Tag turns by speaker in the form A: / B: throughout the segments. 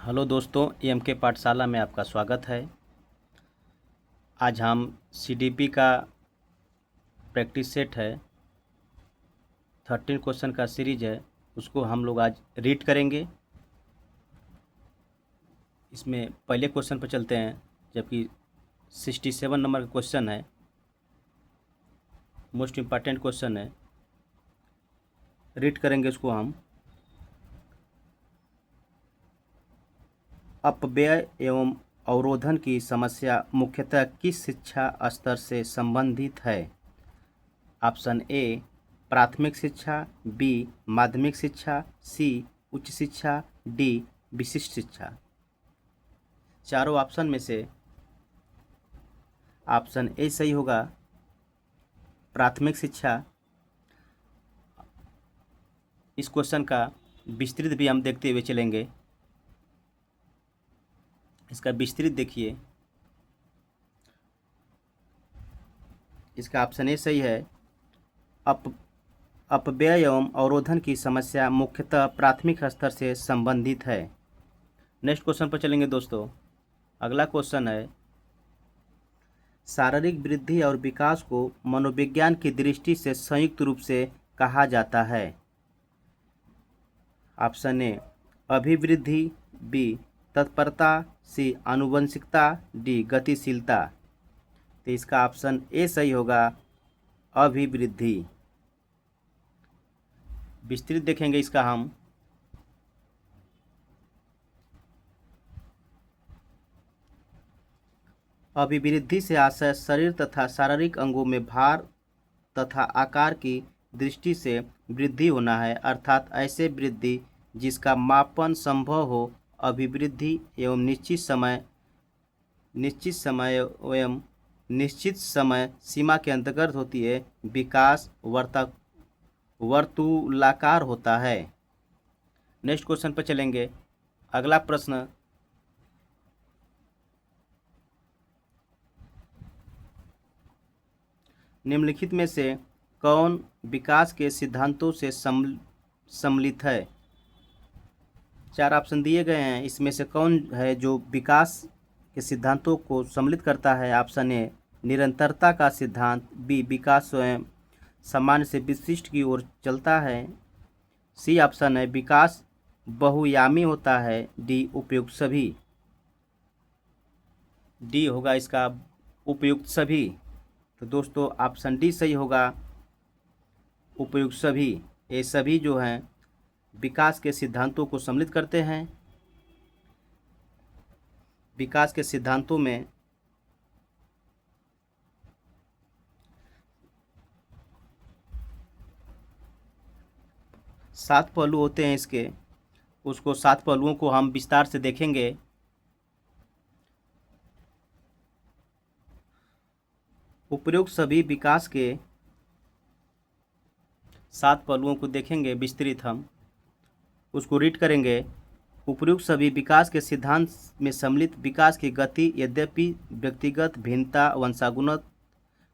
A: Hello दोस्तों, EMK पाठशाला में आपका स्वागत है। आज हम CDP का प्रैक्टिस सेट है, 13 क्वेश्चन का सीरीज है, उसको हम लोग आज रीड करेंगे। इसमें पहले क्वेश्चन पर चलते हैं, जबकि 67 नंबर का क्वेश्चन है, मोस्ट इम्पॉर्टेंट क्वेश्चन है। रीड करेंगे इसको हम। अपव्यय एवं अवरोधन की समस्या मुख्यतः किस शिक्षा स्तर से संबंधित है? ऑप्शन ए प्राथमिक शिक्षा, बी माध्यमिक शिक्षा, सी उच्च शिक्षा, डी विशिष्ट शिक्षा। चारों ऑप्शन में से ऑप्शन ए सही होगा, प्राथमिक शिक्षा। इस क्वेश्चन का विस्तृत भी हम देखते हुए चलेंगे। इसका विस्तृत देखिए, इसका ऑप्शन ए सही है। अपव्यय एवं अवरोधन की समस्या मुख्यतः प्राथमिक स्तर से संबंधित है। नेक्स्ट क्वेश्चन पर चलेंगे दोस्तों। अगला क्वेश्चन है, शारीरिक वृद्धि और विकास को मनोविज्ञान की दृष्टि से संयुक्त रूप से कहा जाता है। ऑप्शन ए अभिवृद्धि, बी तत्परता, सी आनुवंशिकता, डी गतिशीलता। तो इसका ऑप्शन ए सही होगा, अभिवृद्धि। विस्तृत देखेंगे इसका हम। अभिवृद्धि से आशय शरीर तथा शारीरिक अंगों में भार तथा आकार की दृष्टि से वृद्धि होना है, अर्थात ऐसे वृद्धि जिसका मापन संभव हो। अभिवृद्धि एवं निश्चित समय सीमा के अंतर्गत होती है। विकास वर्तुलाकार होता है। नेक्स्ट क्वेश्चन पर चलेंगे। अगला प्रश्न, निम्नलिखित में से कौन विकास के सिद्धांतों से सम्मिलित है? चार ऑप्शन दिए गए हैं, इसमें से कौन है जो विकास के सिद्धांतों को सम्मिलित करता है? ऑप्शन ए निरंतरता का सिद्धांत, बी विकास स्वयं सामान्य से विशिष्ट की ओर चलता है, सी ऑप्शन है विकास बहुयामी होता है, डी उपयुक्त सभी। डी होगा इसका उपयुक्त सभी। तो दोस्तों ऑप्शन डी सही होगा, उपयुक्त सभी। ये सभी जो हैं विकास के सिद्धांतों को सम्मिलित करते हैं। विकास के सिद्धांतों में सात पहलू होते हैं इसके, उसको सात पहलुओं को हम विस्तार से देखेंगे। उपयुक्त सभी विकास के सात पहलुओं को देखेंगे विस्तृत, हम उसको रीड करेंगे। उपयुक्त सभी विकास के सिद्धांत में सम्मिलित विकास की गति यद्यपि व्यक्तिगत भिन्नता, वंशानुगत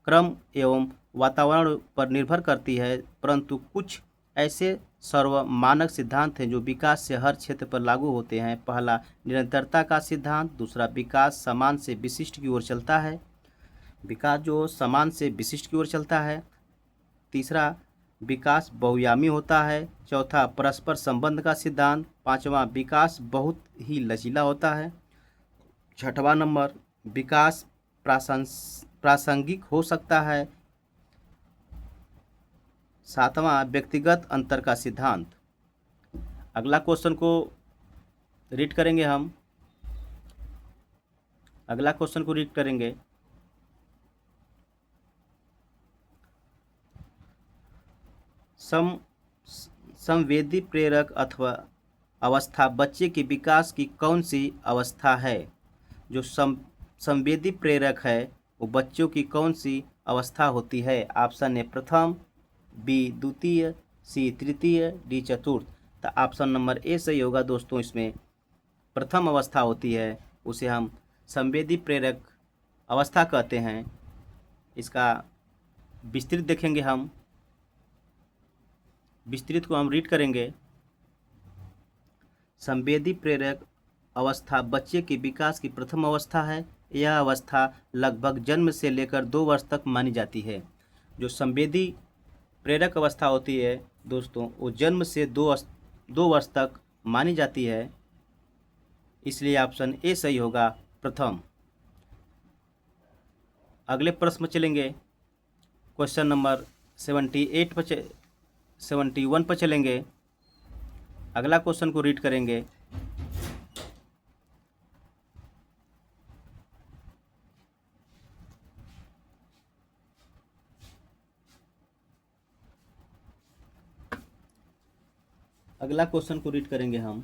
A: क्रम एवं वातावरण पर निर्भर करती है, परंतु कुछ ऐसे सर्वमानक सिद्धांत हैं जो विकास से हर क्षेत्र पर लागू होते हैं। पहला निरंतरता का सिद्धांत, दूसरा विकास समान से विशिष्ट की ओर चलता है, विकास जो समान से विशिष्ट की ओर चलता है। तीसरा विकास बहुयामी होता है। चौथा परस्पर संबंध का सिद्धांत। पांचवा विकास बहुत ही लचीला होता है। छठवां नंबर विकास प्रासंगिक हो सकता है। सातवां व्यक्तिगत अंतर का सिद्धांत। अगला क्वेश्चन को रीड करेंगे हम। अगला क्वेश्चन को रीड करेंगे। संवेदी प्रेरक अथवा अवस्था बच्चे के विकास की कौन सी अवस्था है? जो संवेदी प्रेरक है वो बच्चों की कौन सी अवस्था होती है? ऑप्शन ए प्रथम, बी द्वितीय, सी तृतीय, डी चतुर्थ। तो ऑप्शन नंबर ए सही होगा दोस्तों। इसमें प्रथम अवस्था होती है, उसे हम संवेदी प्रेरक अवस्था कहते हैं। इसका विस्तृत देखेंगे हम। विस्तृत को हम रीड करेंगे। संवेदी प्रेरक अवस्था बच्चे के विकास की प्रथम अवस्था है। यह अवस्था लगभग जन्म से लेकर 2 वर्ष तक मानी जाती है। जो संवेदी प्रेरक अवस्था होती है दोस्तों, वो जन्म से 2 वर्ष तक मानी जाती है। इसलिए ऑप्शन ए सही होगा, प्रथम। अगले प्रश्न में चलेंगे। क्वेश्चन नंबर 71 पर चलेंगे। अगला क्वेश्चन को रीड करेंगे। अगला क्वेश्चन को रीड करेंगे हम।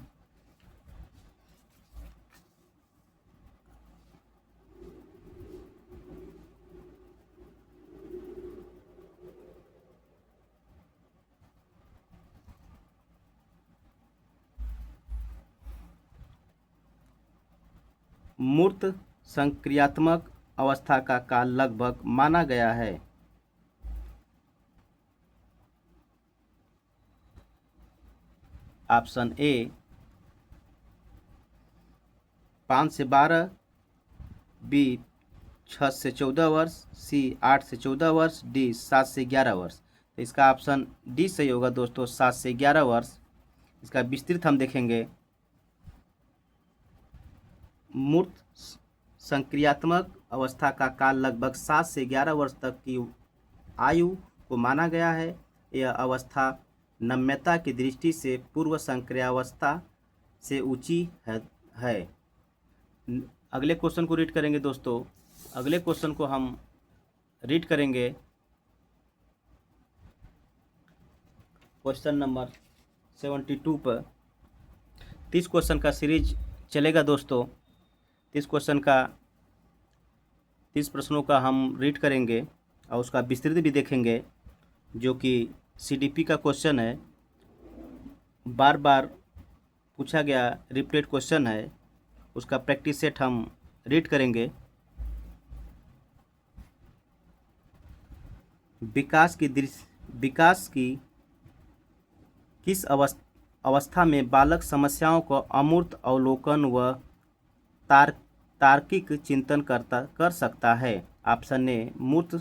A: मूर्त संक्रियात्मक अवस्था का काल लगभग माना गया है। ऑप्शन ए 5 से 12, बी 6 से 14 वर्ष, सी 8 से 14 वर्ष, डी 7 से 11 वर्ष। तो इसका ऑप्शन डी सही होगा दोस्तों, 7 से 11 वर्ष। इसका विस्तृत हम देखेंगे। मूर्त संक्रियात्मक अवस्था का काल लगभग 7 से 11 वर्ष तक की आयु को माना गया है। यह अवस्था नम्यता की दृष्टि से पूर्व संक्रियावस्था से ऊंची है। अगले क्वेश्चन को रीड करेंगे दोस्तों। अगले क्वेश्चन को हम रीड करेंगे। क्वेश्चन नंबर 72 पर 30 क्वेश्चन का सीरीज चलेगा दोस्तों। 30 प्रश्नों का हम रीड करेंगे और उसका विस्तृत भी देखेंगे, जो कि सीडीपी का क्वेश्चन है। बार बार पूछा गया रिपीटेड क्वेश्चन है। उसका प्रैक्टिस सेट हम रीड करेंगे। विकास की किस अवस्था में बालक समस्याओं को अमूर्त अवलोकन व तार्किक चिंतन कर सकता है। ऑप्शन ए मूर्त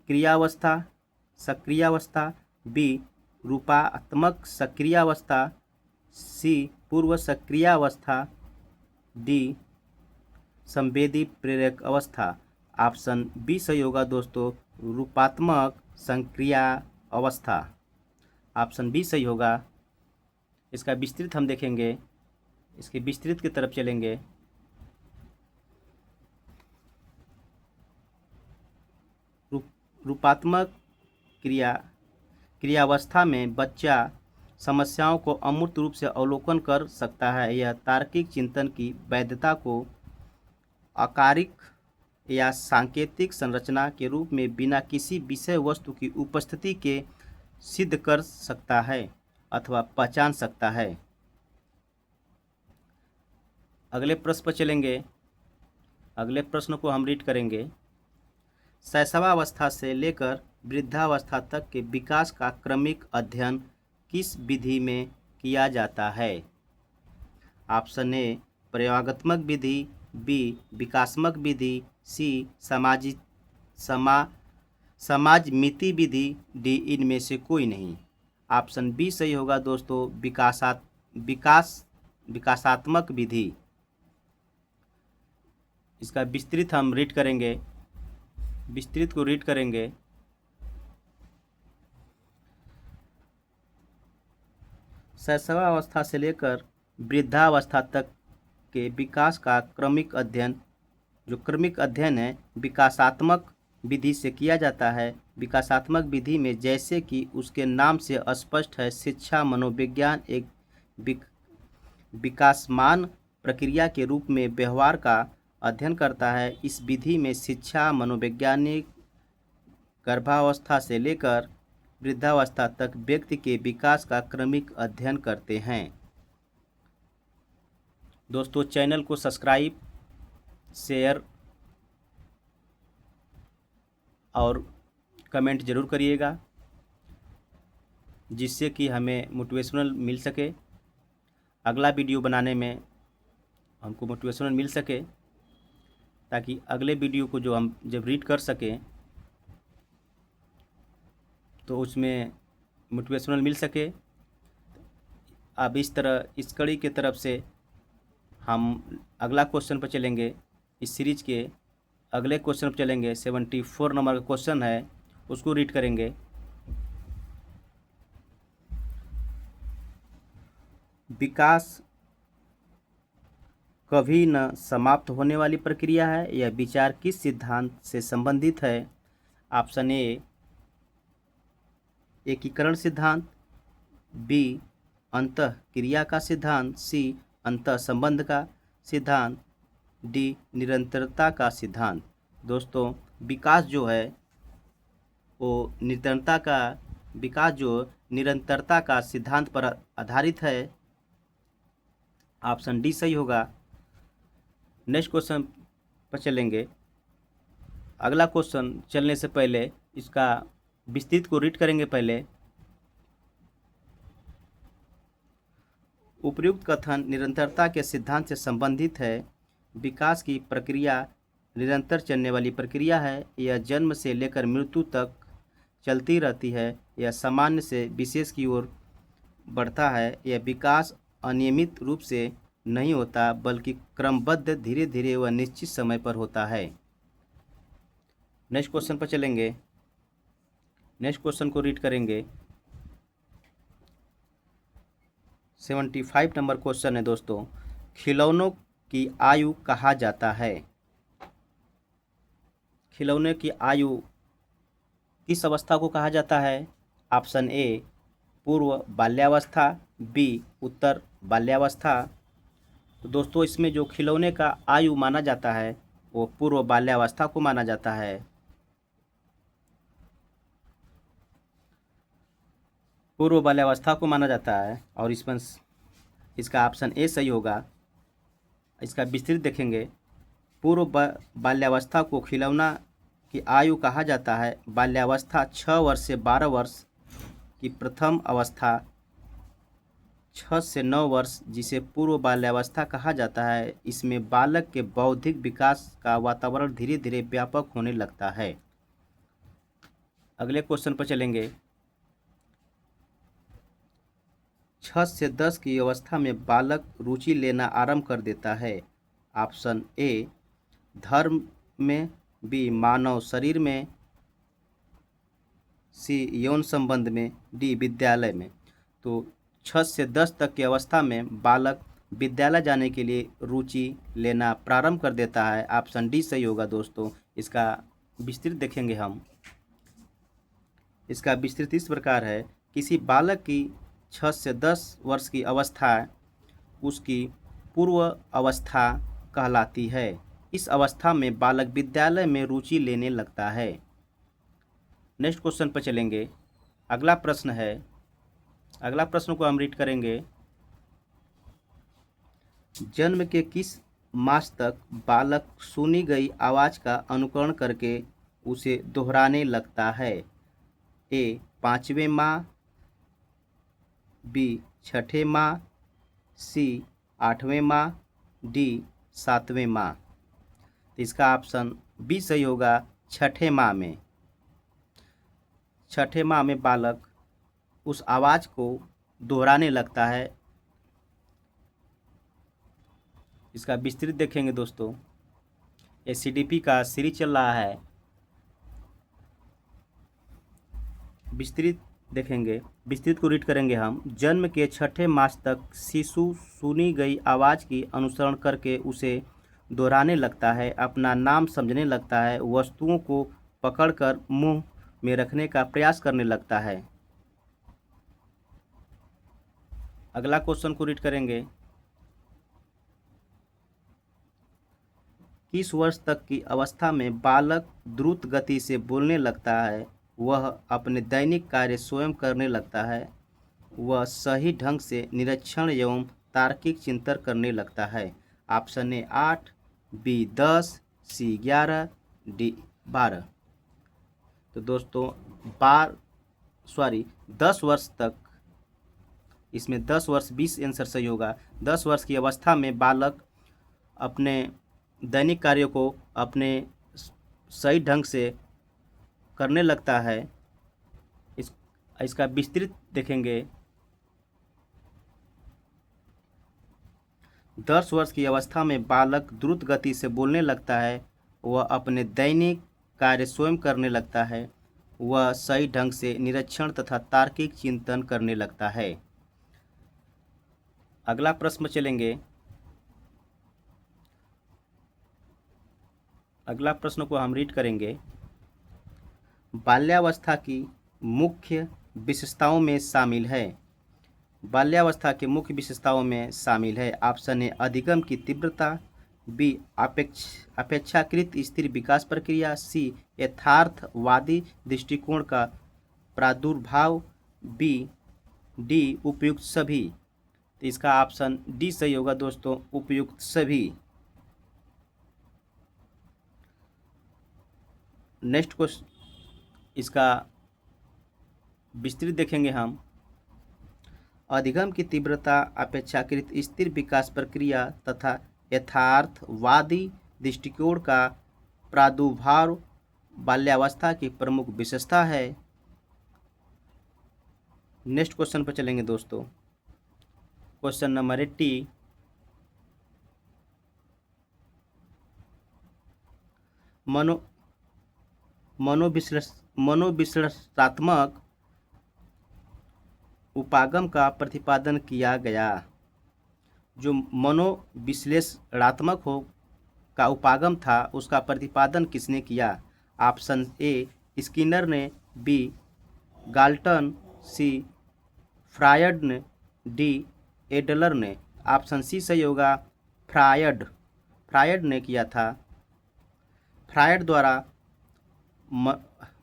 A: क्रियावस्था सक्रियावस्था, बी रूपात्मक सक्रियावस्था, सी पूर्व सक्रियावस्था, डी संवेदी प्रेरक अवस्था। ऑप्शन बी सही होगा दोस्तों, रूपात्मक सक्रिया अवस्था। ऑप्शन बी सही होगा। इसका विस्तृत हम देखेंगे। इसके विस्तृत की तरफ चलेंगे। रूपात्मक क्रियावस्था में बच्चा समस्याओं को अमूर्त रूप से अवलोकन कर सकता है। यह तार्किक चिंतन की वैधता को आकारिक या सांकेतिक संरचना के रूप में बिना किसी विषय वस्तु की उपस्थिति के सिद्ध कर सकता है अथवा पहचान सकता है। अगले प्रश्न पर चलेंगे। अगले प्रश्न को हम रीड करेंगे। शैशवावस्था से लेकर वृद्धावस्था तक के विकास का क्रमिक अध्ययन किस विधि में किया जाता है। ऑप्शन ए प्रयोगात्मक विधि, बी विकासात्मक विधि, सी समाजमिति विधि, डी इनमें से कोई नहीं। ऑप्शन बी सही होगा दोस्तों, विकासात्मक विधि। इसका विस्तृत हम रीड करेंगे। विस्तृत को रीड करेंगे। शैशवावस्था से लेकर वृद्धावस्था तक के विकास का क्रमिक अध्ययन, जो क्रमिक अध्ययन है, विकासात्मक विधि से किया जाता है। विकासात्मक विधि में, जैसे कि उसके नाम से स्पष्ट है, शिक्षा मनोविज्ञान एक विकासमान प्रक्रिया के रूप में व्यवहार का अध्ययन करता है। इस विधि में शिक्षा मनोवैज्ञानिक गर्भावस्था से लेकर वृद्धावस्था तक व्यक्ति के विकास का क्रमिक अध्ययन करते हैं। दोस्तों, चैनल को सब्सक्राइब, शेयर और कमेंट ज़रूर करिएगा, जिससे कि हमें मोटिवेशनल मिल सके। अगला वीडियो बनाने में हमको मोटिवेशनल मिल सके, ताकि अगले वीडियो को जो हम जब रीड कर सकें तो उसमें मोटिवेशनल मिल सके। अब इस तरह इस कड़ी के तरफ से हम अगला क्वेश्चन पर चलेंगे। इस सीरीज के अगले क्वेश्चन पर चलेंगे। 74 नंबर का क्वेश्चन है, उसको रीड करेंगे। विकास कभी न समाप्त होने वाली प्रक्रिया है। यह विचार किस सिद्धांत से संबंधित है? ऑप्शन ए एकीकरण सिद्धांत, बी अंतःक्रिया का सिद्धांत, सी अंतः संबंध का सिद्धांत, डी निरंतरता का सिद्धांत। दोस्तों, विकास जो है वो निरंतरता का सिद्धांत पर आधारित है। ऑप्शन डी सही होगा। नेक्स्ट क्वेश्चन पर चलेंगे। अगला क्वेश्चन चलने से पहले इसका विस्तृत को रीड करेंगे पहले। उपर्युक्त कथन निरंतरता के सिद्धांत से संबंधित है। विकास की प्रक्रिया निरंतर चलने वाली प्रक्रिया है। यह जन्म से लेकर मृत्यु तक चलती रहती है। यह सामान्य से विशेष की ओर बढ़ता है। यह विकास अनियमित रूप से नहीं होता, बल्कि क्रमबद्ध धीरे धीरे व निश्चित समय पर होता है। नेक्स्ट क्वेश्चन पर चलेंगे। नेक्स्ट क्वेश्चन को रीड करेंगे। 75 नंबर क्वेश्चन है दोस्तों, खिलौनों की आयु कहा जाता है। खिलौने की आयु किस अवस्था को कहा जाता है? ऑप्शन ए पूर्व बाल्यावस्था, बी उत्तर बाल्यावस्था। तो दोस्तों, इसमें जो खिलौने का आयु माना जाता है वो पूर्व बाल्यावस्था को माना जाता है। पूर्व बाल्यावस्था को माना जाता है और इसमें इसका ऑप्शन ए सही होगा। इसका विस्तृत देखेंगे। पूर्व बाल्यावस्था को खिलौना की आयु कहा जाता है। बाल्यावस्था 6 वर्ष से 12 वर्ष की प्रथम अवस्था, 6 से 9 वर्ष जिसे पूर्व बाल्यावस्था कहा जाता है। इसमें बालक के बौद्धिक विकास का वातावरण धीरे धीरे व्यापक होने लगता है। अगले क्वेश्चन पर चलेंगे। 6 से 10 की अवस्था में बालक रुचि लेना आरंभ कर देता है। ऑप्शन ए धर्म में, बी मानव शरीर में, सी यौन संबंध में, डी विद्यालय में। तो 6 से 10 तक की अवस्था में बालक विद्यालय जाने के लिए रुचि लेना प्रारंभ कर देता है। ऑप्शन डी सही होगा दोस्तों। इसका विस्तृत देखेंगे हम। इसका विस्तृत इस प्रकार है, किसी बालक की 6 से 10 वर्ष की अवस्था उसकी पूर्व अवस्था कहलाती है। इस अवस्था में बालक विद्यालय में रुचि लेने लगता है। नेक्स्ट क्वेश्चन पर चलेंगे। अगला प्रश्न है, अगला प्रश्न को हम रीड करेंगे। जन्म के किस मास तक बालक सुनी गई आवाज़ का अनुकरण करके उसे दोहराने लगता है? ए 5वें माह, बी 6ठे माह, सी 8वें माह, डी 7वें माह। तो इसका ऑप्शन बी सही होगा, 6ठे माह में। 6ठे माह में बालक उस आवाज़ को दोहराने लगता है। इसका विस्तृत देखेंगे दोस्तों। एससीडीपी का सीरीज चल रहा है, विस्तृत देखेंगे। विस्तृत को रीड करेंगे हम। जन्म के 6ठे मास तक शिशु सुनी गई आवाज़ की अनुसरण करके उसे दोहराने लगता है, अपना नाम समझने लगता है, वस्तुओं को पकड़कर मुंह में रखने का प्रयास करने लगता है। अगला क्वेश्चन को रीड करेंगे। किस वर्ष तक की अवस्था में बालक द्रुत गति से बोलने लगता है, वह अपने दैनिक कार्य स्वयं करने लगता है, वह सही ढंग से निरीक्षण एवं तार्किक चिंतन करने लगता है? Option A 8, B 10, C 11, D 12। तो दोस्तों 10 वर्ष तक इसमें 10 वर्ष 20 आंसर सही होगा। 10 वर्ष की अवस्था में बालक अपने दैनिक कार्यों को अपने सही ढंग से करने लगता है। इसका विस्तृत देखेंगे। 10 वर्ष की अवस्था में बालक द्रुत गति से बोलने लगता है, वह अपने दैनिक कार्य स्वयं करने लगता है, वह सही ढंग से निरीक्षण तथा तार्किक चिंतन करने लगता है। अगला प्रश्न चलेंगे। अगला प्रश्न को हम रीड करेंगे। बाल्यावस्था की मुख्य विशेषताओं में शामिल है। बाल्यावस्था की मुख्य विशेषताओं में शामिल है। ऑप्शन ए अधिगम की तीव्रता, बी अपेक्षाकृत स्थिर विकास प्रक्रिया, सी यथार्थवादी दृष्टिकोण का प्रादुर्भाव, डी उपयुक्त सभी। तो इसका ऑप्शन डी सही होगा दोस्तों, उपयुक्त सभी। नेक्स्ट क्वेश्चन, इसका विस्तृत देखेंगे हम। अधिगम की तीव्रता, अपेक्षाकृत स्थिर विकास प्रक्रिया तथा यथार्थवादी दृष्टिकोण का प्रादुर्भाव बाल्यावस्था की प्रमुख विशेषता है। नेक्स्ट क्वेश्चन पर चलेंगे दोस्तों। Question number 80। मनोविश्लेषणात्मक उपागम का प्रतिपादन किया गया। जो मनोविश्लेषणात्मक का उपागम था, उसका प्रतिपादन किसने किया? ऑप्शन ए स्किनर ने, बी गाल्टन, सी फ्रायड ने, डी एडलर ने। ऑप्शन सी सही होगा, फ्रायड ने किया था। फ्रायड द्वारा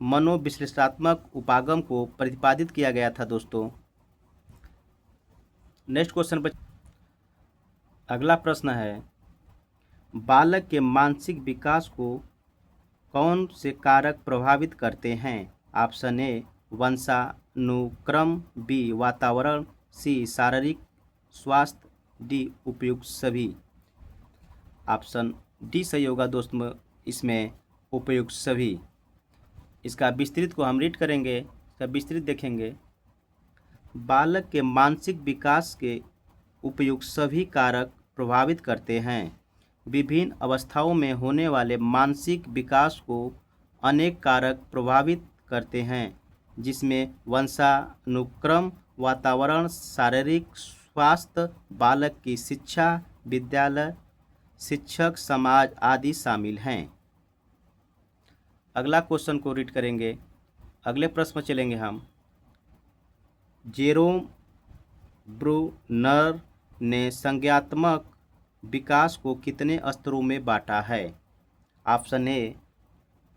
A: मनोविश्लेषणात्मक उपागम को प्रतिपादित किया गया था दोस्तों। नेक्स्ट क्वेश्चन पर अगला प्रश्न है, बालक के मानसिक विकास को कौन से कारक प्रभावित करते हैं? ऑप्शन ए वंशानुक्रम, बी वातावरण, सी शारीरिक स्वास्थ्य, डी उपयुक्त सभी। ऑप्शन डी सही होगा दोस्तों, इसमें उपयुक्त सभी। इसका विस्तृत को हम रीड करेंगे। इसका विस्तृत देखेंगे। बालक के मानसिक विकास के उपयुक्त सभी कारक प्रभावित करते हैं। विभिन्न अवस्थाओं में होने वाले मानसिक विकास को अनेक कारक प्रभावित करते हैं, जिसमें वंशानुक्रम, वातावरण, शारीरिक स्वास्थ्य, बालक की शिक्षा, विद्यालय, शिक्षक, समाज आदि शामिल हैं। अगला क्वेश्चन को रीड करेंगे। अगले प्रश्न में चलेंगे हम। जेरोम ब्रूनर ने संज्ञानात्मक विकास को कितने स्तरों में बांटा है? ऑप्शन ए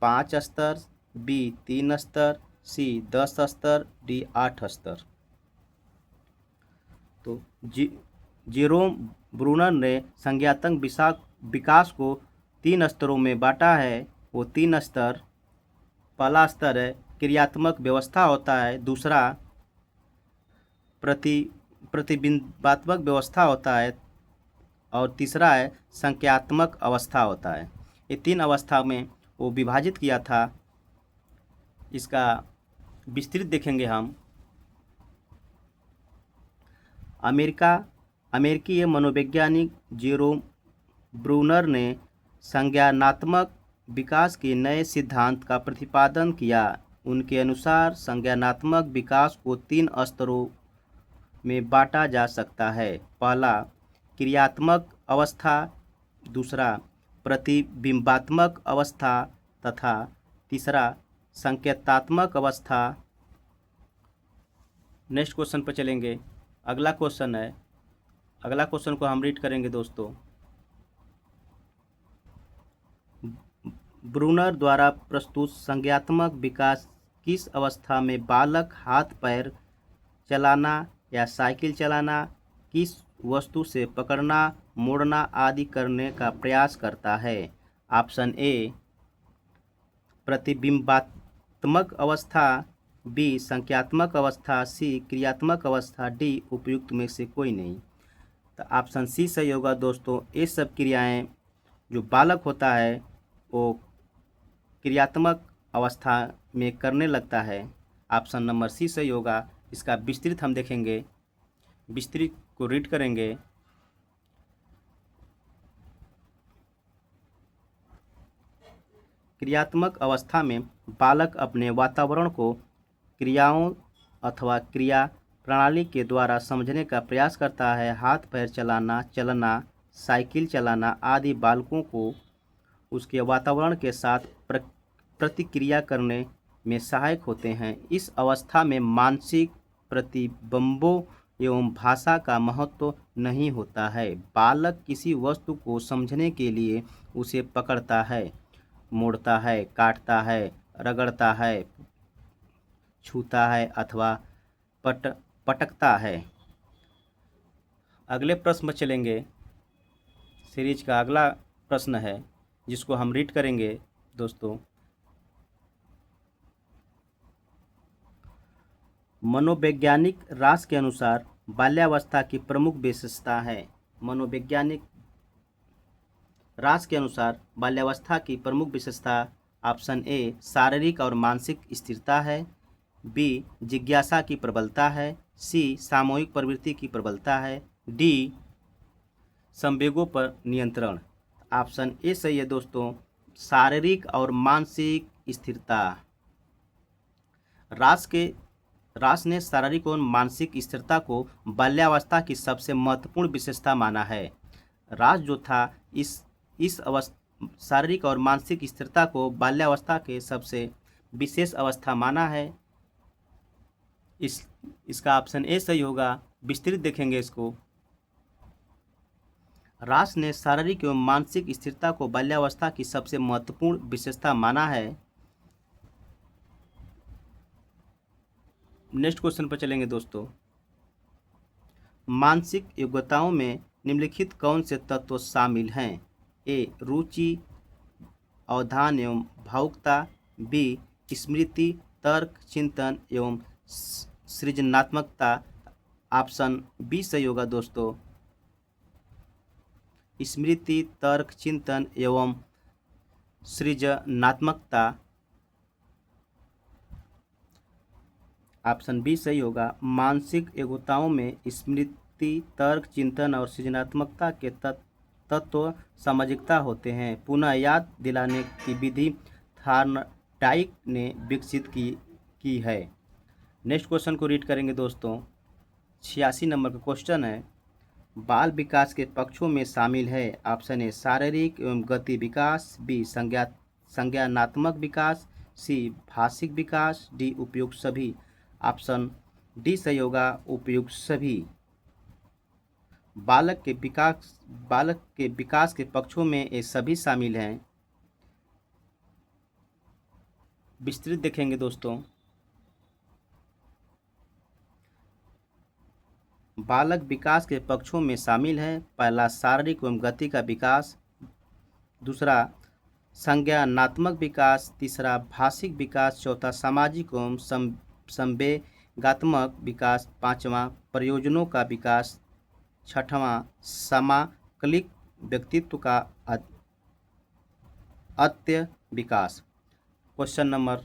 A: 5 स्तर, बी 3 स्तर, सी 10 स्तर, डी 8 स्तर। तो जेरोम ब्रूनर ने संज्ञानात्मक विकास को 3 स्तरों में बांटा है। वो 3 स्तर, पहला स्तर है क्रियात्मक व्यवस्था होता है, दूसरा प्रतिबिंबात्मक व्यवस्था होता है, और तीसरा है संज्ञानात्मक अवस्था होता है। ये 3 अवस्था में वो विभाजित किया था। इसका विस्तृत देखेंगे हम। अमेरिकी मनोवैज्ञानिक जेरोम ब्रूनर ने संज्ञानात्मक विकास के नए सिद्धांत का प्रतिपादन किया। उनके अनुसार संज्ञानात्मक विकास को 3 स्तरों में बांटा जा सकता है। पहला क्रियात्मक अवस्था, दूसरा प्रतिबिंबात्मक अवस्था तथा तीसरा संकेतात्मक अवस्था। नेक्स्ट क्वेश्चन पर चलेंगे। अगला क्वेश्चन है। अगला क्वेश्चन को हम रीड करेंगे दोस्तों। ब्रूनर द्वारा प्रस्तुत संज्ञानात्मक विकास किस अवस्था में बालक हाथ पैर चलाना या साइकिल चलाना, किस वस्तु से पकड़ना, मोड़ना आदि करने का प्रयास करता है? ऑप्शन ए प्रतिबिंबात्मक अवस्था, बी संख्यात्मक अवस्था, सी क्रियात्मक अवस्था, डी उपयुक्त में से कोई नहीं। तो ऑप्शन सी सही होगा दोस्तों। ये सब क्रियाएं जो बालक होता है वो क्रियात्मक अवस्था में करने लगता है। ऑप्शन नंबर सी सही होगा। इसका विस्तृत हम देखेंगे, विस्तृत को रीड करेंगे। क्रियात्मक अवस्था में बालक अपने वातावरण को क्रियाओं अथवा क्रिया प्रणाली के द्वारा समझने का प्रयास करता है। हाथ पैर चलाना, चलना, साइकिल चलाना आदि बालकों को उसके वातावरण के साथ प्रतिक्रिया करने में सहायक होते हैं। इस अवस्था में मानसिक प्रतिबिंबों एवं भाषा का महत्व नहीं होता है। बालक किसी वस्तु को समझने के लिए उसे पकड़ता है, मोड़ता है, काटता है, रगड़ता है, छूता है अथवा पटकता है। अगले प्रश्न में चलेंगे। सीरीज का अगला प्रश्न है जिसको हम रीड करेंगे दोस्तों। मनोवैज्ञानिक रास के अनुसार बाल्यावस्था की प्रमुख विशेषता है। मनोवैज्ञानिक रास के अनुसार बाल्यावस्था की प्रमुख विशेषता ऑप्शन ए शारीरिक और मानसिक स्थिरता है, बी जिज्ञासा की प्रबलता है, सी सामूहिक प्रवृत्ति की प्रबलता है, डी संवेगों पर नियंत्रण। ऑप्शन ए सही है दोस्तों, शारीरिक और मानसिक स्थिरता। रास ने शारीरिक और मानसिक स्थिरता को बाल्यावस्था की सबसे महत्वपूर्ण विशेषता माना है। रास जो था इस अवस्था शारीरिक और मानसिक स्थिरता को बाल्यावस्था के सबसे विशेष अवस्था माना है। इसका ऑप्शन ए सही होगा। विस्तृत देखेंगे इसको। रास ने शारीरिक एवं मानसिक स्थिरता को बाल्यावस्था की सबसे महत्वपूर्ण विशेषता माना है। नेक्स्ट क्वेश्चन पर चलेंगे दोस्तों। मानसिक योग्यताओं में निम्नलिखित कौन से तत्व शामिल हैं? ए रुचि, अवधान एवं भावुकता, बी स्मृति, तर्क, चिंतन एवं सृजनात्मकता। ऑप्शन बी सही होगा दोस्तों, स्मृति, तर्क, चिंतन एवं सृजनात्मकता। ऑप्शन बी सही होगा। मानसिक योग्यताओं में स्मृति, तर्क, चिंतन और सृजनात्मकता के तत्व सामाजिकता होते हैं। पुनः याद दिलाने की विधि थॉर्नडाइक ने विकसित की है। नेक्स्ट क्वेश्चन को रीड करेंगे दोस्तों। 86 नंबर का क्वेश्चन है। बाल विकास के पक्षों में शामिल है। ऑप्शन ए शारीरिक एवं गति विकास, बी संज्ञानात्मक विकास, सी भाषिक विकास, डी उपयुक्त सभी। ऑप्शन डी सही होगा, उपयुक्त सभी। बालक के विकास के पक्षों में ये सभी शामिल हैं। विस्तृत देखेंगे दोस्तों। बालक विकास के पक्षों में शामिल है। पहला शारीरिक एवं गति का विकास, दूसरा संज्ञानात्मक विकास, तीसरा भाषिक विकास, चौथा सामाजिक एवं संवेगात्मक विकास, पांचवा प्रयोजनों का विकास, छठवां समाकलिक व्यक्तित्व का अत्य विकास। क्वेश्चन नंबर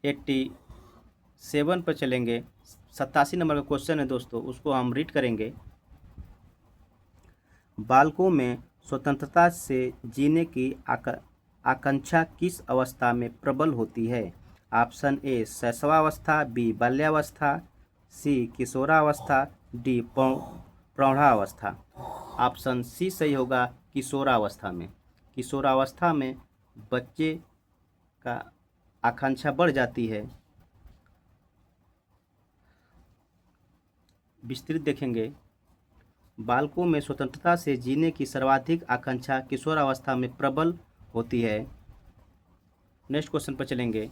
A: 87 पर चलेंगे। 87 नंबर का क्वेश्चन है दोस्तों, उसको हम रीड करेंगे। बालकों में स्वतंत्रता से जीने की आकांक्षा किस अवस्था में प्रबल होती है? ऑप्शन ए शैशवावस्था, बी बाल्यावस्था, सी किशोरावस्था, डी प्रौढ़ावस्था। ऑप्शन सी सही होगा, किशोरावस्था में। किशोरावस्था में बच्चे का आकांक्षा बढ़ जाती है। विस्तृत देखेंगे। बालकों में स्वतंत्रता से जीने की सर्वाधिक आकांक्षा किशोरावस्था में प्रबल होती है। नेक्स्ट क्वेश्चन पर चलेंगे।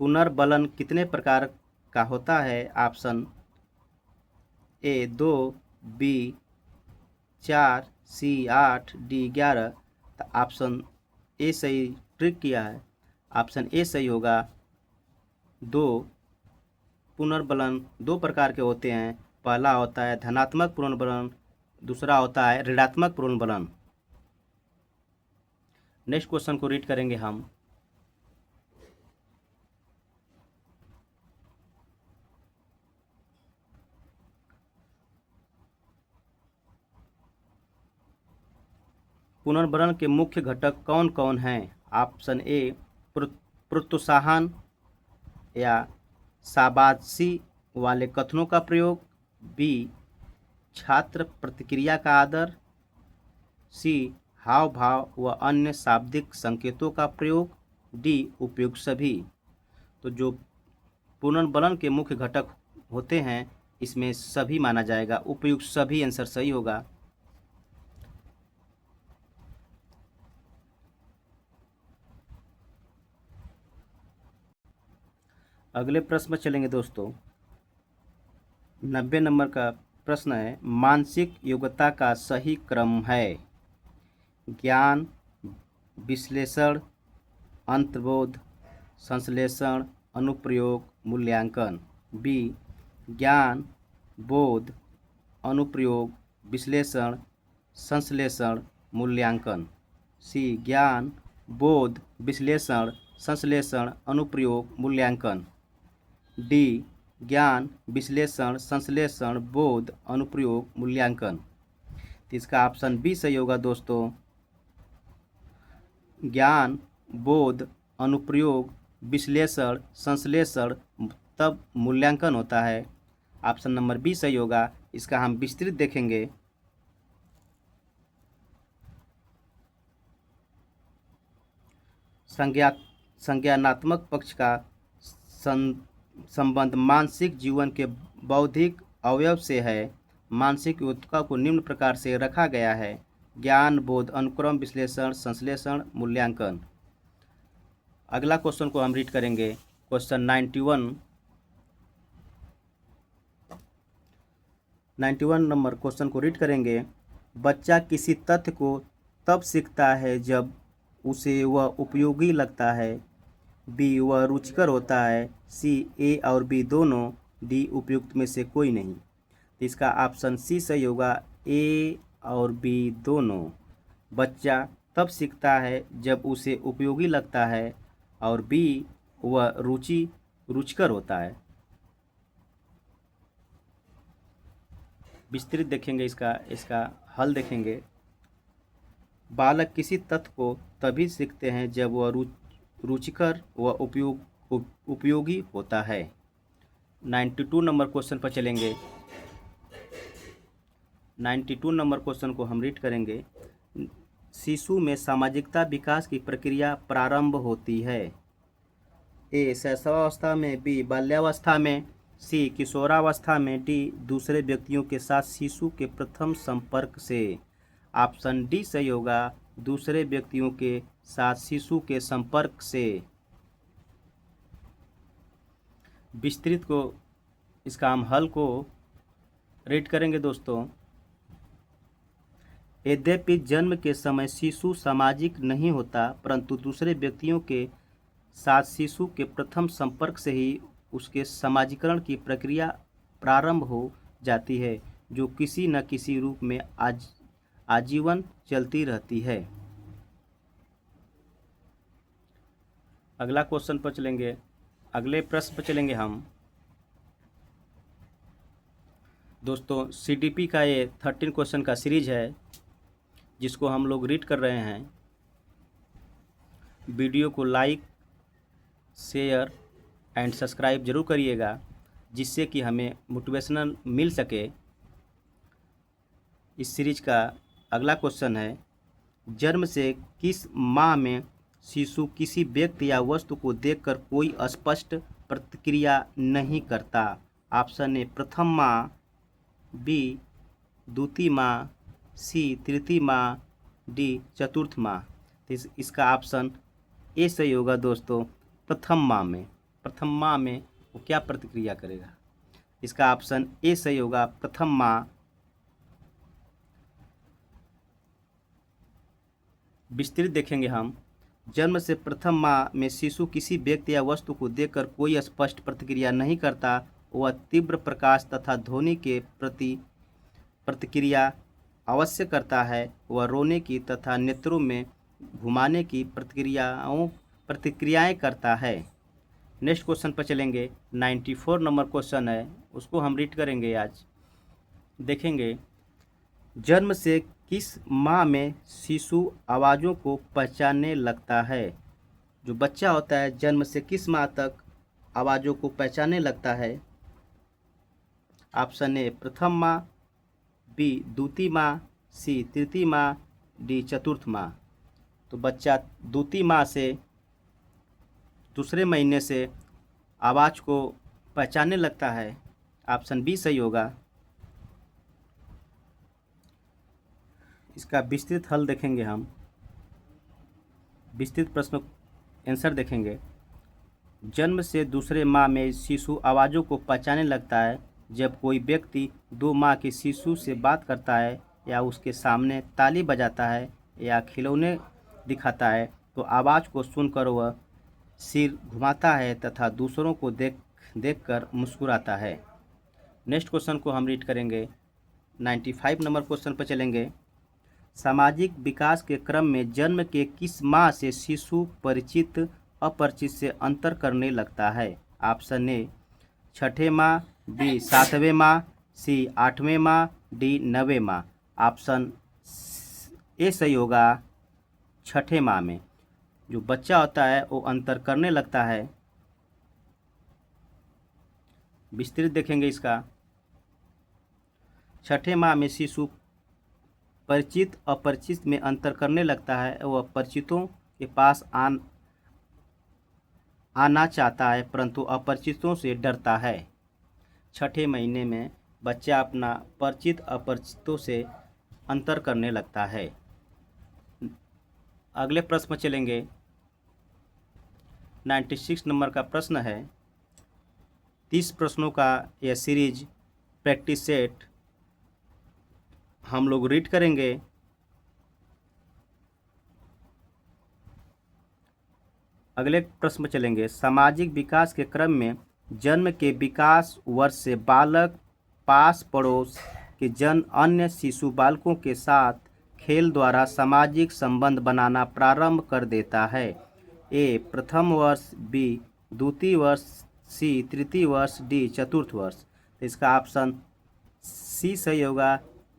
A: पुनर्बलन कितने प्रकार का होता है? Option A 2, B 4, C 8, D 11। तो ऑप्शन ए सही, ट्रिक किया है। ऑप्शन ए सही होगा। दो पुनर्बलन दो प्रकार के होते हैं। पहला होता है धनात्मक पुनर्बलन, दूसरा होता है ऋणात्मक पुनर्बलन। नेक्स्ट क्वेश्चन को रीड करेंगे हम। पुनर्भरण के मुख्य घटक कौन कौन हैं? ऑप्शन ए प्रोत्साहन या शाबाशी वाले कथनों का प्रयोग, बी छात्र प्रतिक्रिया का आदर, सी हाव भाव व अन्य शाब्दिक संकेतों का प्रयोग, डी उपयुक्त सभी। तो जो पुनर्बलन के मुख्य घटक होते हैं इसमें सभी माना जाएगा, उपयुक्त सभी आंसर सही होगा। अगले प्रश्न में चलेंगे दोस्तों। 90 नंबर का प्रश्न है, मानसिक योग्यता का सही क्रम है? ज्ञान, विश्लेषण, अंतर्बोध, संश्लेषण, अनुप्रयोग, मूल्यांकन। बी ज्ञान, बोध, अनुप्रयोग, विश्लेषण, संश्लेषण, मूल्यांकन। सी ज्ञान, बोध, विश्लेषण, संश्लेषण, अनुप्रयोग, मूल्यांकन। डी ज्ञान, विश्लेषण, संश्लेषण, बोध, अनुप्रयोग, मूल्यांकन। तो इसका ऑप्शन बी सही होगा दोस्तों। ज्ञान, बोध, अनुप्रयोग, विश्लेषण, संश्लेषण, तब मूल्यांकन होता है। ऑप्शन नंबर बी सही होगा। इसका हम विस्तृत देखेंगे। संज्ञानात्मक पक्ष का संबंध मानसिक जीवन के बौद्धिक अवयव से है। मानसिक योग्यता को निम्न प्रकार से रखा गया है: ज्ञान, बोध, अनुक्रम, विश्लेषण, संश्लेषण, मूल्यांकन। अगला क्वेश्चन को हम रीड करेंगे। क्वेश्चन 91 नंबर क्वेश्चन को रीड करेंगे। बच्चा किसी तथ्य को तब सीखता है जब उसे वह उपयोगी लगता है, बी वह रुचिकर होता है, सी ए और बी दोनों, डी उपयुक्त में से कोई नहीं। तो इसका ऑप्शन सी सही होगा, ए और बी दोनों। बच्चा तब सीखता है जब उसे उपयोगी लगता है और बी वह रुचिकर होता है। विस्तृत देखेंगे इसका हल देखेंगे। बालक किसी तथ्य को तभी सीखते हैं जब वह रुचिकर व उपयोगी होता है। 92 नंबर क्वेश्चन पर चलेंगे। 92 नंबर क्वेश्चन को हम रीड करेंगे। शिशु में सामाजिकता विकास की प्रक्रिया प्रारंभ होती है: ए शैशवावस्था में, बी बाल्यावस्था में, सी किशोरावस्था में, डी दूसरे व्यक्तियों के साथ शिशु के प्रथम संपर्क से। ऑप्शन डी सही होगा, दूसरे व्यक्तियों के साथ शिशु के संपर्क से। विस्तृत को इसका हम हल को रीड करेंगे दोस्तों। यद्यपि जन्म के समय शिशु सामाजिक नहीं होता, परंतु दूसरे व्यक्तियों के साथ शिशु के प्रथम संपर्क से ही उसके समाजीकरण की प्रक्रिया प्रारंभ हो जाती है, जो किसी न किसी रूप में आजीवन चलती रहती है। अगला क्वेश्चन पर चलेंगे। अगले प्रश्न पर चलेंगे हम दोस्तों। सीडीपी का ये 13 क्वेश्चन का सीरीज है जिसको हम लोग रीड कर रहे हैं। वीडियो को लाइक, शेयर एंड सब्सक्राइब जरूर करिएगा, जिससे कि हमें मोटिवेशनल मिल सके। इस सीरीज का अगला क्वेश्चन है, जन्म से किस माह में शिशु किसी व्यक्ति या वस्तु को देखकर कोई स्पष्ट प्रतिक्रिया नहीं करता? ऑप्शन ए प्रथम माह, बी द्वितीय माह, सी तृतीय माह, डी चतुर्थ माह। तो इसका ऑप्शन ए सही होगा दोस्तों, प्रथम माह में। प्रथम माह में वो क्या प्रतिक्रिया करेगा? इसका ऑप्शन ए सही होगा, प्रथम माह। विस्तृत देखेंगे हम। जन्म से प्रथम माह में शिशु किसी व्यक्ति या वस्तु को देखकर कोई स्पष्ट प्रतिक्रिया नहीं करता। वह तीव्र प्रकाश तथा ध्वनि के प्रति प्रतिक्रिया अवश्य करता है। वह रोने की तथा नेत्रों में घुमाने की प्रतिक्रियाएं करता है। नेक्स्ट क्वेश्चन पर चलेंगे। 94 नंबर क्वेश्चन है, उसको हम रीड करेंगे आज। देखेंगे, जन्म से किस माह में शिशु आवाज़ों को पहचानने लगता है। जो बच्चा होता है जन्म से किस माह तक आवाज़ों को पहचानने लगता है। ऑप्शन ए प्रथम माह, बी द्वितीय माह, सी तृतीय माह, डी चतुर्थ माह। तो बच्चा द्वितीय माह से, दूसरे महीने से आवाज़ को पहचानने लगता है। ऑप्शन बी सही होगा। इसका विस्तृत हल देखेंगे हम। विस्तृत प्रश्न आंसर देखेंगे। जन्म से दूसरे माह में शिशु आवाज़ों को पहचानने लगता है। जब कोई व्यक्ति 2 माह के शिशु से बात करता है या उसके सामने ताली बजाता है या खिलौने दिखाता है तो आवाज़ को सुनकर वह सिर घुमाता है तथा दूसरों को देखकर मुस्कुराता है। नेक्स्ट क्वेश्चन को हम रीड करेंगे। 95 नंबर क्वेश्चन पर चलेंगे। सामाजिक विकास के क्रम में जन्म के किस माह से शिशु परिचित अपरिचित से अंतर करने लगता है। ऑप्शन ए छठे माह, बी 7वें माह, सी 8वें माह, डी 9वें माह। ऑप्शन ए सही होगा। छठे माह में जो बच्चा होता है वो अंतर करने लगता है। विस्तृत देखेंगे इसका। छठे माह में शिशु परिचित अपरिचित में अंतर करने लगता है। वह परिचितों के पास आना चाहता है परंतु अपरिचितों से डरता है। छठे महीने में बच्चा अपना परिचित अपरिचितों से अंतर करने लगता है। अगले प्रश्न में चलेंगे। 96 नंबर का प्रश्न है। 30 प्रश्नों का यह सीरीज प्रैक्टिस सेट हम लोग रीड करेंगे। अगले प्रश्न में चलेंगे। सामाजिक विकास के क्रम में जन्म के विकास वर्ष से बालक पास पड़ोस के अन्य शिशु बालकों के साथ खेल द्वारा सामाजिक संबंध बनाना प्रारंभ कर देता है। ए प्रथम वर्ष, बी द्वितीय वर्ष, सी तृतीय वर्ष, डी चतुर्थ वर्ष। तो इसका ऑप्शन सी सही होगा,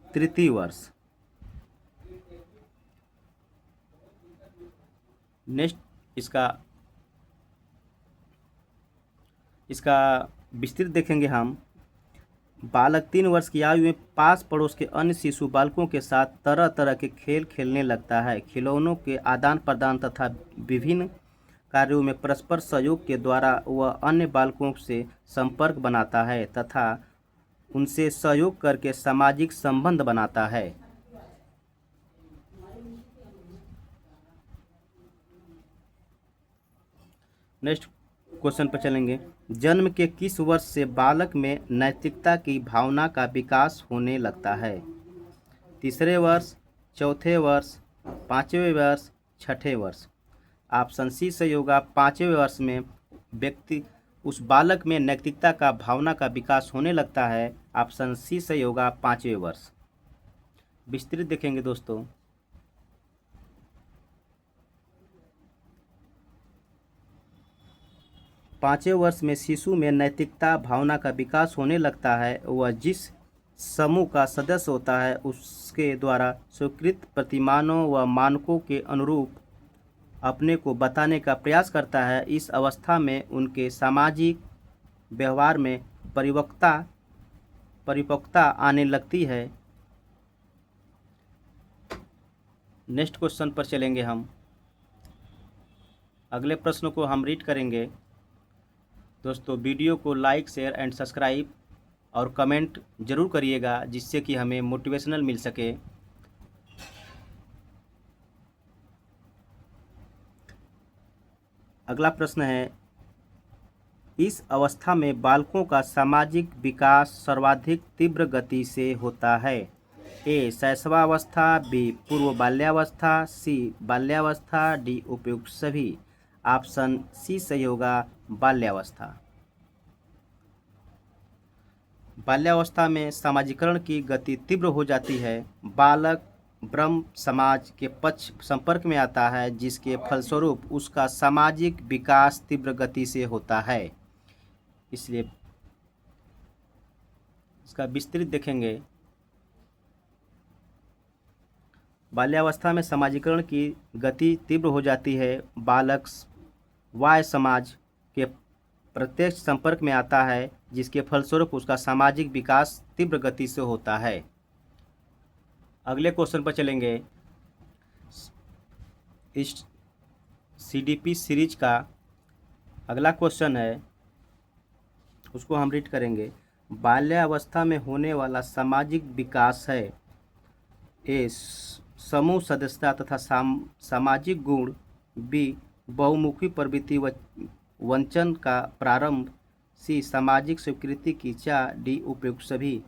A: तृतीय वर्ष। नेक्स्ट इसका विस्तृत देखेंगे हम। बालक 3 वर्ष की आयु में पास पड़ोस के अन्य शिशु बालकों के साथ तरह तरह के खेल खेलने लगता है। खिलौनों के आदान प्रदान तथा विभिन्न कार्यों में परस्पर सहयोग के द्वारा वह अन्य बालकों से संपर्क बनाता है तथा उनसे सहयोग करके सामाजिक संबंध बनाता है। नेक्स्ट क्वेश्चन पर चलेंगे। जन्म के किस वर्ष से बालक में नैतिकता की भावना का विकास होने लगता है। तीसरे वर्ष, चौथे वर्ष, 5वें वर्ष, छठे वर्ष। ऑप्शन सी सही होगा। 5वें वर्ष में व्यक्ति उस बालक में नैतिकता का भावना का विकास होने लगता है। ऑप्शन सी सही होगा, 5वें वर्ष। विस्तृत देखेंगे दोस्तों। पाँचवें वर्ष में शिशु में नैतिकता भावना का विकास होने लगता है। वह जिस समूह का सदस्य होता है उसके द्वारा स्वीकृत प्रतिमानों व मानकों के अनुरूप अपने को बताने का प्रयास करता है। इस अवस्था में उनके सामाजिक व्यवहार में परिपक्वता आने लगती है। नेक्स्ट क्वेश्चन पर चलेंगे हम। अगले प्रश्न को हम रीड करेंगे। दोस्तों वीडियो को लाइक, शेयर एंड सब्सक्राइब और कमेंट ज़रूर करिएगा जिससे कि हमें मोटिवेशनल मिल सके। अगला प्रश्न है, इस अवस्था में बालकों का सामाजिक विकास सर्वाधिक तीव्र गति से होता है। ए शैशवावस्था, बी पूर्व बाल्यावस्था, सी बाल्यावस्था, डी उपयुक्त सभी। ऑप्शन सी सही होगा, बाल्यावस्था। बाल्यावस्था में सामाजिकरण की गति तीव्र हो जाती है। बालक ब्रह्म समाज के पक्ष संपर्क में आता है, जिसके फलस्वरूप उसका सामाजिक विकास तीव्र गति से होता है। इसलिए इसका विस्तृत देखेंगे। बाल्यावस्था में सामाजिकरण की गति तीव्र हो जाती है। बालक वाय समाज के प्रत्यक्ष संपर्क में आता है, जिसके फलस्वरूप उसका सामाजिक विकास तीव्र गति से होता है। अगले क्वेश्चन पर चलेंगे। इस सीडीपी सीरीज का अगला क्वेश्चन है, उसको हम रीड करेंगे। बाल्यावस्था में होने वाला सामाजिक विकास है। ए समूह सदस्यता तथा सामाजिक गुण, बी बहुमुखी प्रवृत्ति वंचन का प्रारंभ, सी सामाजिक स्वीकृति की चाह, डी उपयुक्त सभी।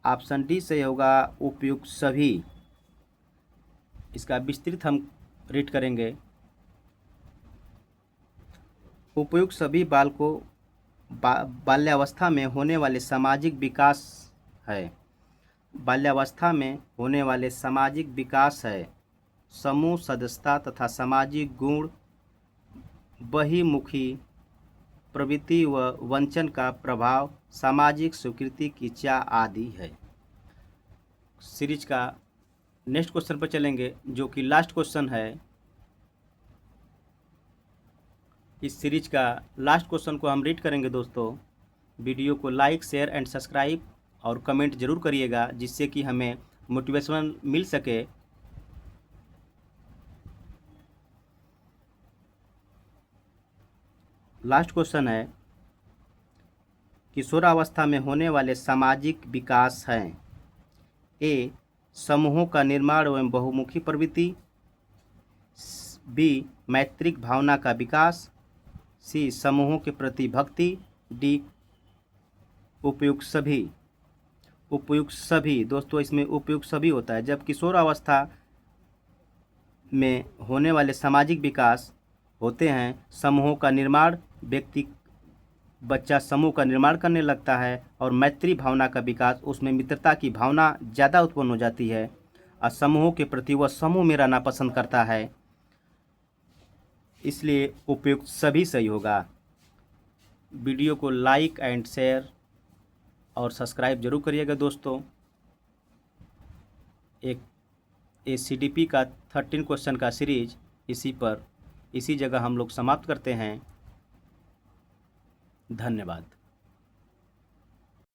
A: ऑप्शन डी सही होगा, उपयुक्त सभी। इसका विस्तृत हम रीड करेंगे। उपयुक्त सभी बालकों बाल्यावस्था में होने वाले सामाजिक विकास है। बाल्यावस्था में होने वाले सामाजिक विकास है। समूह सदस्यता तथा सामाजिक गुण, बहिमुखी प्रवृत्ति व वंचन का प्रभाव, सामाजिक स्वीकृति की चाह आदि है। सीरीज का नेक्स्ट क्वेश्चन पर चलेंगे, जो कि लास्ट क्वेश्चन है। इस सीरीज का लास्ट क्वेश्चन को हम रीड करेंगे। दोस्तों, वीडियो को लाइक, शेयर एंड सब्सक्राइब और कमेंट जरूर करिएगा, जिससे कि हमें मोटिवेशन मिल सके। लास्ट क्वेश्चन है, किशोरावस्था में होने वाले सामाजिक विकास हैं। ए समूहों का निर्माण एवं बहुमुखी प्रवृत्ति, बी मैत्रिक भावना का विकास, सी समूहों के प्रति भक्ति, डी उपयुक्त सभी। उपयुक्त सभी दोस्तों, इसमें उपयुक्त सभी होता है। जब किशोरावस्था में होने वाले सामाजिक विकास होते हैं, समूहों का निर्माण, बच्चा समूह का निर्माण करने लगता है, और मैत्री भावना का विकास, उसमें मित्रता की भावना ज़्यादा उत्पन्न हो जाती है, और समूहों के प्रति वह समूह में रहना पसंद करता है। इसलिए उपयुक्त सभी सही होगा। वीडियो को लाइक एंड शेयर और सब्सक्राइब जरूर करिएगा। दोस्तों, एक CDP का 13 क्वेश्चन का सीरीज इसी जगह हम लोग समाप्त करते हैं। धन्यवाद।